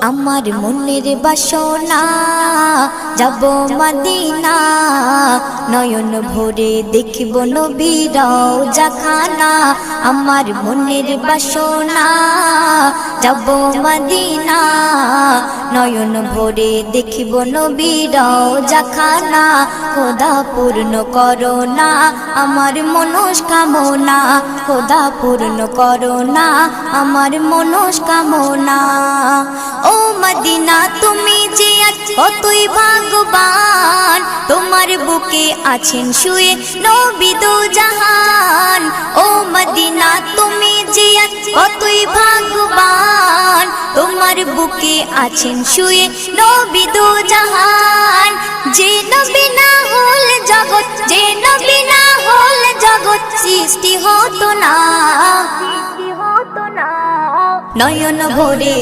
আমার মনের বাসনা যাব মদিনা, নয়ন ভরে দেখিব নবীর রওজাখানা। আমার মনের বাসনা যাব মদিনা, নয়ন ভরে দেখিব নবীর রওজাখানা। খোদা পূর্ণ করো না আমার মনস্কামনা, খোদা পূর্ণ করো না আমার মনস্কামনা। ও মদিনা তুমি যে কতই ভাগ্যবান, তোমার বুকে আছেন শুয়ে নবী দো জাহান। ও মদিনা তুমি যে কতই ভাগ্যবান, তোমার বুকে আছেন শুয়ে নবী দো জাহান। যে নবী না হল জগৎ, যে নবী না হল জগৎ সৃষ্টি হতো না। নয়ন ভরে